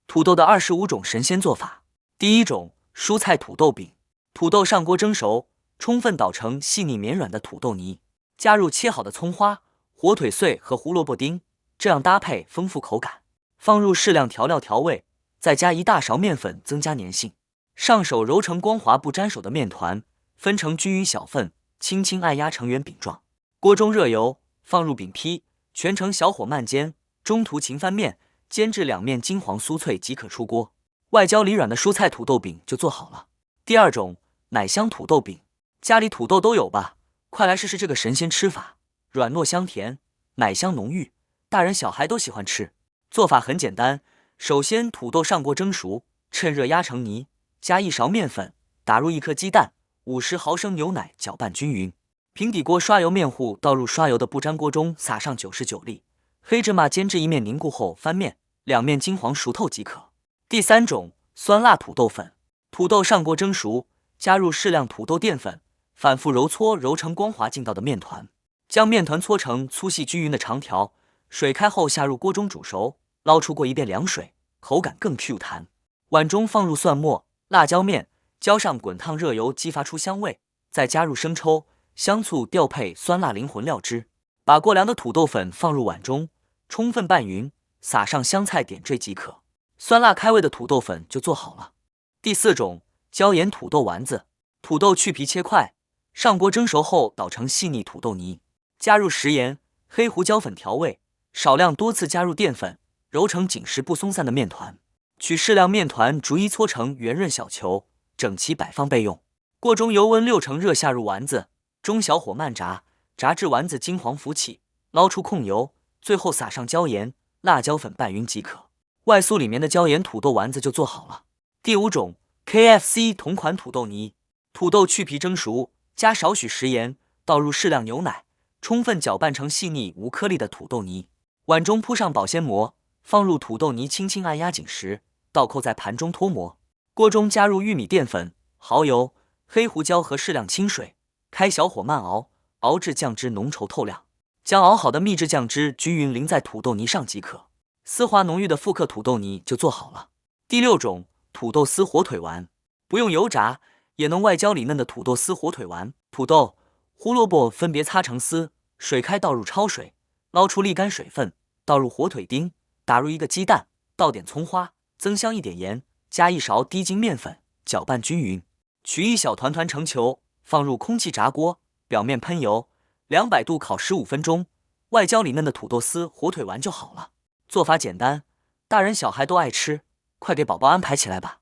土豆的25種神仙做法。第一種，蔬菜土豆餅。土豆上鍋蒸熟，充分搗成細膩綿軟的土豆泥，加入切好的蔥花、火腿碎和胡蘿蔔丁，這樣搭配豐富口感。放入適量調料調味，再加1大勺麵粉增加粘性。上手揉成光滑不沾手的麵團，分成均勻小份，輕輕按壓成圓餅狀。鍋中熱油，放入餅坯，全程小火慢煎，中途勤翻面，煎至兩面金黃酥脆即可出鍋。外焦裡軟的蔬菜土豆餅就做好了。第二種，奶香土豆餅。家裡土豆都有吧？快來試試這個神仙吃法，軟糯香甜，奶香濃郁，大人小孩都喜歡吃。做法很簡單，首先土豆上鍋蒸熟，趁熱壓成泥，加1勺麵粉，打入1顆雞蛋，50毫升牛奶，攪拌均勻。平底鍋刷油面糊倒入刷油的不粘鍋中，撒上99粒黑芝麻，煎至一面凝固後翻面，两面金黃熟透即可。第三種，酸辣土豆粉。土豆上鍋蒸熟，加入適量土豆澱粉，反复揉搓，揉成光滑劲道的面团。將面团搓成粗細均勻的長條，水開後下入鍋中煮熟，撈出過一遍涼水，口感更 Q 彈。碗中放入蒜末、辣椒面，澆上滾燙熱油，激發出香味，再加入生抽、香醋調配酸辣靈魂料汁。把過涼的土豆粉放入碗中，充分拌勻，撒上香菜點綴即可。酸辣開胃的土豆粉就做好了。第四種，椒鹽土豆丸子。土豆去皮切塊，上鍋蒸熟後搗成細膩土豆泥，加入食鹽、黑胡椒粉調味，少量多次加入澱粉，揉成緊實不鬆散的面團。取適量面團逐一搓成圓潤小球，整齊擺放備用。鍋中油溫6成熱，下入丸子，中小火慢炸，炸至丸子金黃浮起，撈出控油，最後撒上椒鹽、辣椒粉拌勻即可。外酥裡面的椒鹽土豆丸子就做好了。第五種， KFC 同款土豆泥。土豆去皮蒸熟，加少許食鹽，倒入適量牛奶，充分攪拌成細膩無顆粒的土豆泥。碗中鋪上保鮮膜，放入土豆泥，輕輕按壓緊實，倒扣在盤中脫模。鍋中加入玉米澱粉、蠔油、黑胡椒和適量清水，開小火慢熬，熬至醬汁濃稠透亮。將熬好的秘製醬汁均勻淋在土豆泥上即可。絲滑濃郁的復刻土豆泥就做好了。第六種，土豆絲火腿丸。不用油炸，也能外焦裡嫩的土豆絲火腿丸。土豆、胡蘿蔔分別擦成絲，水開倒入焯水，撈出瀝乾水分，倒入火腿丁，打入1個雞蛋，倒點蔥花，增香一點鹽，加1勺低筋麵粉，攪拌均勻。取一小團團成球，放入空氣炸鍋，表面噴油，200度烤15分鐘，外焦裡嫩的土豆絲火腿丸就好了。做法簡單，大人小孩都愛吃，快給寶寶安排起來吧。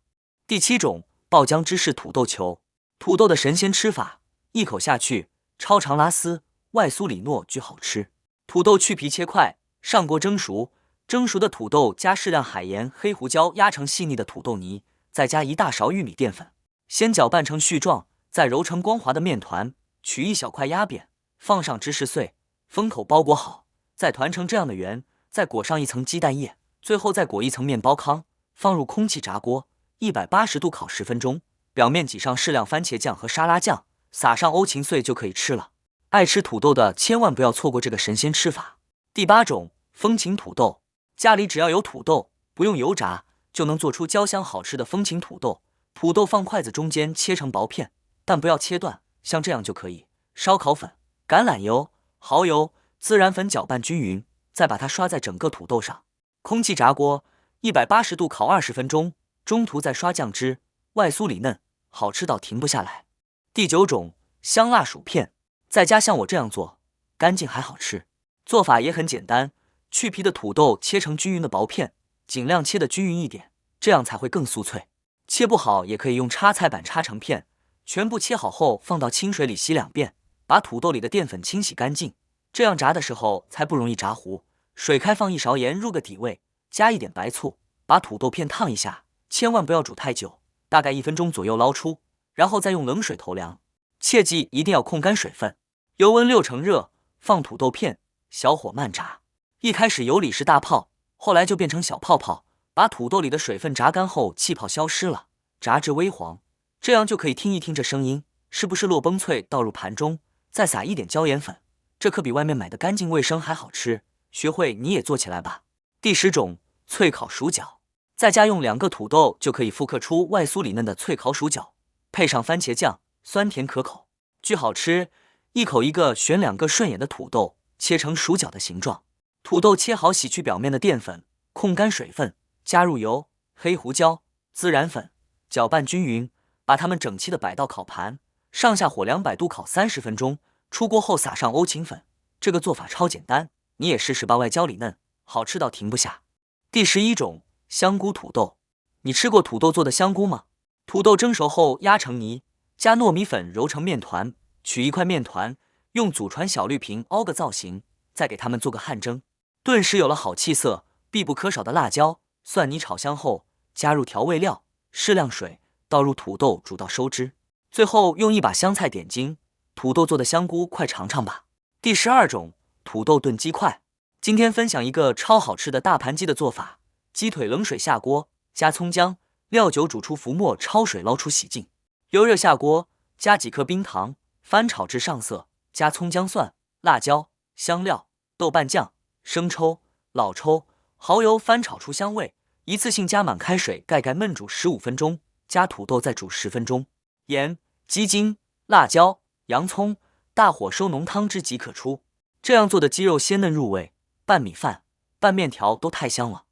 第七種，爆漿芝士土豆球。土豆的神仙吃法，一口下去，超長拉絲，外酥裡糯，巨好吃。土豆去皮切塊，上鍋蒸熟，蒸熟的土豆加適量海鹽、黑胡椒壓成細膩的土豆泥，再加1大勺玉米澱粉，先攪拌成絮狀，再揉成光滑的面團，取一小塊壓扁，放上芝士碎，封口包裹好，再團成這樣的圓，再裹上一層雞蛋液，最後再裹一層面包糠，放入空氣炸鍋，180度烤10分鐘，表面擠上適量番茄醬和沙拉醬，撒上歐芹碎就可以吃了。愛吃土豆的千萬不要錯過這個神仙吃法。第八種，風情土豆。家裡只要有土豆，不用油炸，就能做出焦香好吃的風情土豆。土豆放筷子中間切成薄片，但不要切斷，像這樣就可以。燒烤粉、橄欖油、蠔油、孜然粉攪拌均勻，再把它刷在整個土豆上。空氣炸鍋180度烤20分鐘，中途再刷醬汁，外酥裡嫩，好吃到停不下來。第九種，香辣薯片。在家像我這樣做，乾淨還好吃。做法也很簡單，去皮的土豆切成均勻的薄片，盡量切得均勻一點，這樣才會更酥脆。切不好也可以用插菜板插成片，全部切好後放到清水裡洗2遍，把土豆裡的澱粉清洗乾淨，這樣炸的時候才不容易炸糊。水開放1勺鹽入個底味，加一點白醋，把土豆片燙一下，千萬不要煮太久，大概1分鐘左右撈出，然後再用冷水投涼，切記一定要控乾水分。油溫6成熱，放土豆片，小火慢炸。一開始油裡是大泡，後來就變成小泡泡，把土豆裡的水分炸乾後，氣泡消失了，炸至微黃，這樣就可以聽一聽這聲音，是不是落崩脆？倒入盤中，再撒一點椒鹽粉，這可比外面買的乾淨衛生還好吃。學會你也做起來吧。第10種，脆烤薯角。在家用2個土豆就可以復刻出外酥裡嫩的脆烤薯角，配上番茄醬，酸甜可口，巨好吃。一口一個，選2個順眼的土豆，切成薯角的形狀。土豆切好，洗去表面的澱粉，控乾水分，加入油、黑胡椒、孜然粉，攪拌均勻，把它們整齊地擺到烤盤，上下火200度烤30分鐘。出鍋後撒上歐芹粉。這個做法超簡單，你也試試吧，外焦裡嫩，好吃到停不下。第11種，香菇土豆。你吃過土豆做的香菇嗎？土豆蒸熟後壓成泥，加糯米粉揉成面團，取一塊面團，用祖傳小綠瓶凹個造型，再給它們做個汗蒸，頓時有了好氣色。必不可少的辣椒、蒜泥炒香後，加入調味料，適量水，倒入土豆煮到收汁，最後用一把香菜點睛。土豆做的香菇，快嘗嘗吧。第12種，土豆燉雞塊。今天分享一個超好吃的大盤雞的做法。雞腿冷水下鍋，加蔥薑、料酒煮出浮沫，焯水撈出洗淨。油熱下鍋，加幾顆冰糖，翻炒至上色，加蔥薑蒜、辣椒、香料、豆瓣醬、生抽、老抽、蠔油，翻炒出香味。一次性加滿開水，蓋蓋燜煮15分鐘，加土豆再煮10分鐘。鹽、雞精、辣椒、洋蔥，大火收濃湯汁即可出。這樣做的雞肉鮮嫩入味，拌米飯、拌麵條都太香了。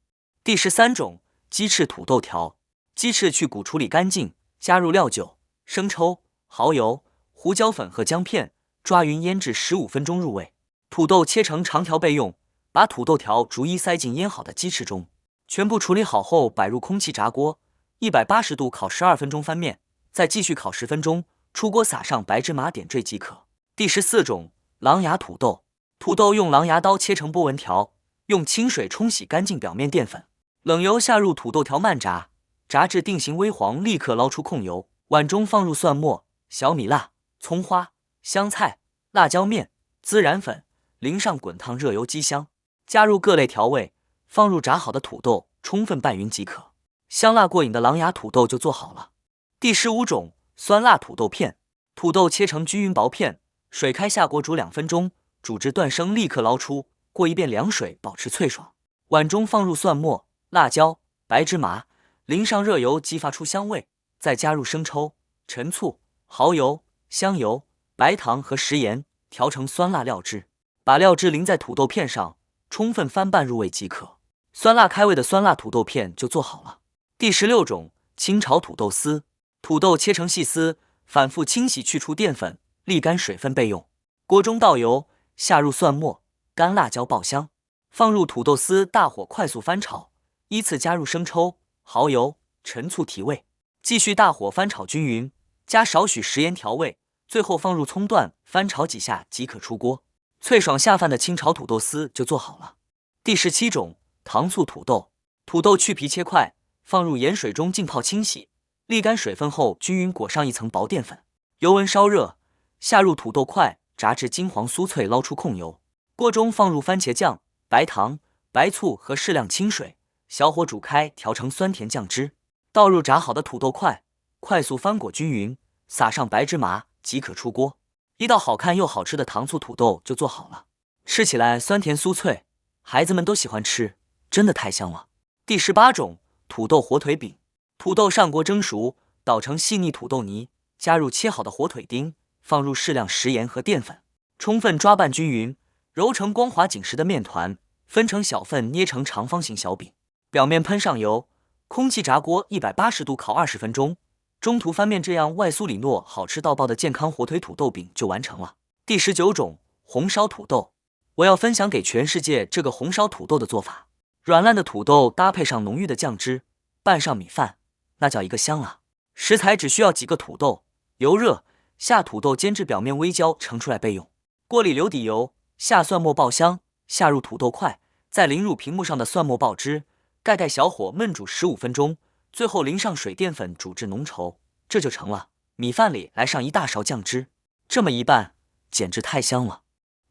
第13種，雞翅土豆條。雞翅去骨處理乾淨，加入料酒、生抽、蠔油、胡椒粉和薑片，抓勻醃制15分鐘入味。土豆切成長條備用，把土豆條逐一塞進醃好的雞翅中，全部處理好後擺入空氣炸鍋，180度烤12分鐘，翻面，再繼續烤10分鐘，出鍋撒上白芝麻點綴即可。第14種，狼牙土豆。土豆用狼牙刀切成波紋條，用清水沖洗乾淨表面澱粉，冷油下入土豆條慢炸，炸至定型微黃，立刻撈出控油。碗中放入蒜末、小米辣、蔥花、香菜、辣椒面、孜然粉，淋上滾燙熱油，雞香。加入各類調味，放入炸好的土豆，充分拌勻即可。香辣過癮的狼牙土豆就做好了。第15種，酸辣土豆片。土豆切成均勻薄片，水開下鍋煮2分鐘，煮至斷生，立刻撈出，過一遍涼水，保持脆爽。碗中放入蒜末、辣椒、白芝麻，淋上熱油，激發出香味，再加入生抽、陳醋、蠔油、香油、白糖和食鹽，調成酸辣料汁，把料汁淋在土豆片上，充分翻拌入味即可。酸辣開胃的酸辣土豆片就做好了。第16種，清炒土豆絲。土豆切成細絲，反覆清洗去除澱粉，瀝乾水分備用。鍋中倒油，下入蒜末、乾辣椒爆香，放入土豆絲，大火快速翻炒，依次加入生抽、蠔油、陳醋提味，繼續大火翻炒均勻，加少許食鹽調味，最後放入蔥段，翻炒幾下即可出鍋。脆爽下飯的清炒土豆絲就做好了。第17種，糖醋土豆。土豆去皮切塊，放入鹽水中浸泡清洗，瀝乾水分後均勻裹上一層薄澱粉，油溫燒熱，下入土豆塊，炸至金黃酥脆，撈出控油。鍋中放入番茄醬、白糖、白醋和適量清水，小火煮開，調成酸甜醬汁，倒入炸好的土豆塊，快速翻裹均勻，撒上白芝麻即可出鍋。一道好看又好吃的糖醋土豆就做好了，吃起來酸甜酥脆，孩子們都喜歡吃，真的太香了。第18種，土豆火腿餅。土豆上鍋蒸熟，搗成細膩土豆泥，加入切好的火腿丁，放入適量食鹽和澱粉，充分抓拌均勻，揉成光滑緊實的面團，分成小份，捏成長方形小餅，表面噴上油，空氣炸鍋180度烤20分鐘，中途翻面，這樣外酥裡糯、好吃到爆的健康火腿土豆餅就完成了。第19種，紅燒土豆。我要分享給全世界這個紅燒土豆的做法。軟爛的土豆搭配上濃郁的醬汁，拌上米飯，那叫一個香啊！食材只需要幾個土豆，油熱，下土豆煎至表面微焦，盛出來備用。鍋裡留底油，下蒜末爆香，下入土豆塊，再淋入屏幕上的蒜末爆汁，蓋蓋小火燜煮15分鐘，最後淋上水澱粉煮至濃稠，這就成了。米飯裡來上一大勺醬汁，這麼一拌，簡直太香了。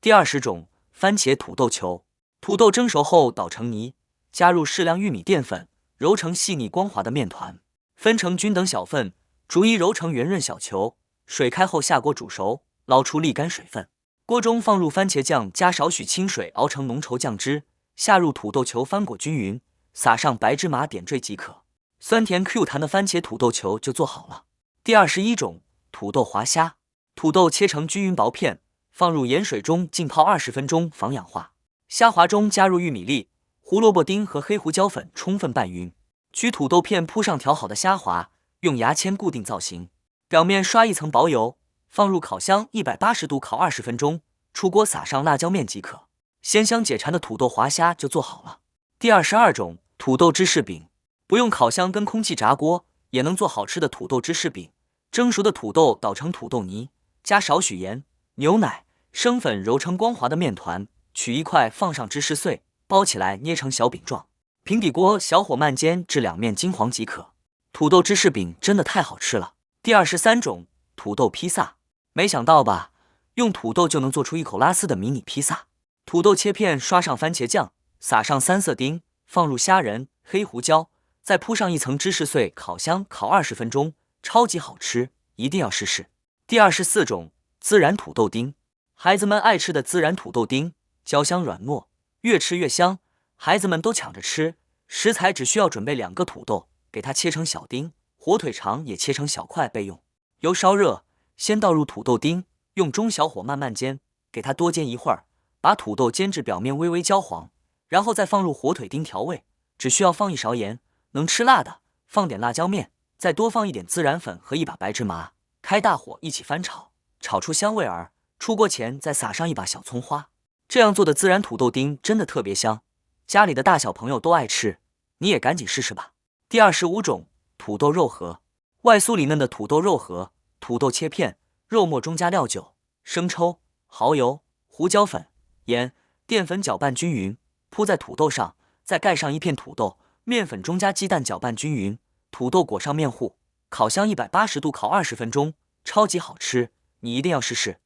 第20種，番茄土豆球。土豆蒸熟後搗成泥，加入適量玉米澱粉，揉成細膩光滑的面團，分成均等小份，逐一揉成圓潤小球。水開後下鍋煮熟，撈出瀝乾水分。鍋中放入番茄醬，加少許清水熬成濃稠醬汁，下入土豆球翻裹均勻，撒上白芝麻點綴即可。酸甜 Q 彈的番茄土豆球就做好了。第21種，土豆滑蝦。土豆切成均勻薄片，放入鹽水中浸泡20分鐘防氧化。蝦滑中加入玉米粒、胡蘿蔔丁和黑胡椒粉，充分拌勻。取土豆片鋪上調好的蝦滑，用牙籤固定造型，表面刷一層薄油，放入烤箱180度烤20分鐘。出鍋撒上辣椒面即可。鮮香解饞的土豆滑蝦就做好了。第22種，土豆芝士餅。不用烤箱跟空氣炸鍋也能做好吃的土豆芝士餅。蒸熟的土豆捣成土豆泥，加少許鹽、牛奶、生粉揉成光滑的面團，取一塊放上芝士碎，包起來捏成小餅狀。平底鍋小火慢煎至兩面金黃即可。土豆芝士餅真的太好吃了。第23種，土豆披薩。沒想到吧？用土豆就能做出一口拉絲的迷你披薩。土豆切片，刷上番茄醬，撒上三色丁，放入蝦仁、黑胡椒，再鋪上一層芝士碎，烤箱烤20分鐘，超級好吃，一定要試試。第24種，孜然土豆丁。孩子們愛吃的孜然土豆丁，焦香軟糯，越吃越香，孩子們都搶着吃。食材只需要準備2個土豆，給它切成小丁，火腿腸也切成小塊備用。油燒熱，先倒入土豆丁，用中小火慢慢煎，給它多煎一會兒，把土豆煎至表面微微焦黃，然後再放入火腿丁調味，只需要放1勺鹽，能吃辣的放點辣椒面，再多放一點孜然粉和1把白芝麻，開大火一起翻炒，炒出香味兒。出鍋前再撒上1把小蔥花。這樣做的孜然土豆丁真的特別香，家裡的大小朋友都愛吃，你也趕緊試試吧。第25種，土豆肉盒。外酥裡嫩的土豆肉盒，土豆切片，肉末中加料酒、生抽、蠔油、胡椒粉、鹽、澱粉攪拌均勻，鋪在土豆上，再蓋上一片土豆，麵粉中加雞蛋攪拌均勻，土豆裹上麵糊，烤箱180度烤20分鐘，超級好吃，你一定要試試。